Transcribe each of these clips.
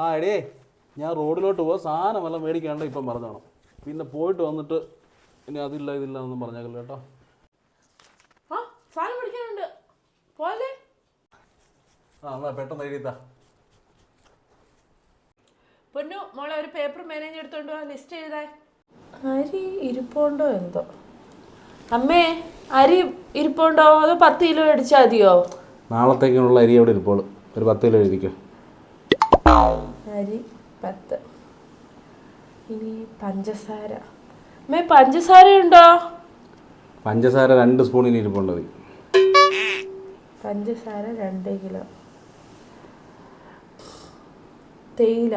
ആ എടേ ഞാൻ റോഡിലോട്ട് പോവാ സാധനം വല്ലതും മേടിക്കാണ്ട് ഇപ്പം പറഞ്ഞോണം പിന്നെ പോയിട്ട് വന്നിട്ട് ഇനി അതില്ല ഇതില്ല എന്നൊന്നും പറഞ്ഞാൽ കേട്ടോ സാധനം മേടിക്കാനുണ്ട് പോലെ ആ എന്നാ പെട്ടെന്ന് എഴുതിത്താ പൊന്നു മോളെ ഒരു പേപ്പർ മാനേജ് എടുത്തോണ്ട് പോവാ ലിസ്റ്റ് എഴുതാൻ അരി ഇരിപ്പുണ്ടോ എന്തോ അമ്മേ അരി ഇരിപ്പുണ്ടോ അതോ 10 കിലോ മേടിച്ചാൽ മതിയോ നാളത്തേക്കുള്ള അരി എവിടെ ഇരിപ്പോൾ ഒരു 10 കിലോ എഴുതിക്കോ അരി 10 ഇനി പഞ്ചസാര അമ്മേ പഞ്ചസാര ഉണ്ടോ പഞ്ചസാര 2 സ്പൂണിന് ഇരിപ്പുണ്ട് പഞ്ചസാര 2 കിലോ തേയില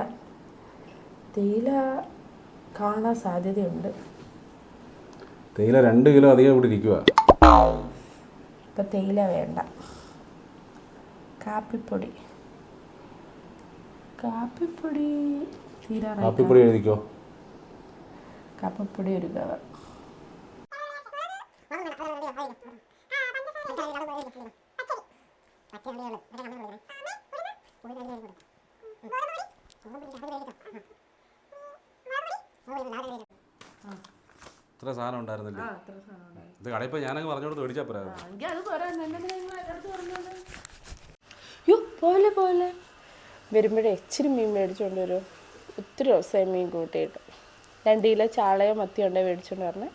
തേയില കാണാൻ സാധ്യതയുണ്ട് തേയില 2 കിലോ അധികം ഇവിടെ ഇരിക്കുക ഇപ്പം തേയില വേണ്ട കാപ്പിപ്പൊടി കാപ്പിപ്പൊടി തീരാറായി കാപ്പിപ്പൊടി എഴുതിക്കോ കാപ്പിപ്പൊടി ഒരു കവർ ഇത്ര സാധനം ഉണ്ടായിരുന്നില്ലേ ഇത് കടയിപ്പോൾ ഞാനങ്ങ് പറഞ്ഞോട് മേടിച്ചാൽ പോരാ പോലെ പോലെ വരുമ്പോഴേ ഇച്ചിരി മീൻ മേടിച്ചുകൊണ്ട് വരും ഒത്തിരി ദിവസമായി മീൻ കൂട്ടിയിട്ട് 2 കിലോ ചാളയോ മത്തിയോ ഉണ്ടോ മേടിച്ചുകൊണ്ട് വരണേ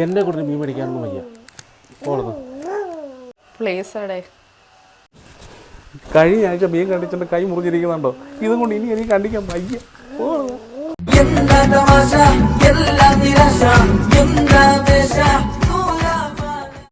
എന്നെ കൂടെ മീൻ മേടിക്കാനൊന്നും വയ്യ പ്ലേസ് അവിടെ കഴിഞ്ഞ ആഴ്ച മീൻ കണ്ടിച്ചിട്ട് കൈ മുറിഞ്ഞിരിക്കുന്നുണ്ടോ ഇതും കൊണ്ട് ഇനി എനിക്ക് കണ്ടിക്കാൻ വയ്യ ಎಲ್ಲ ತಮಾಷಾ ಎಲ್ಲ ನಿರಾಶ ಎಲ್ಲ ವೇಷ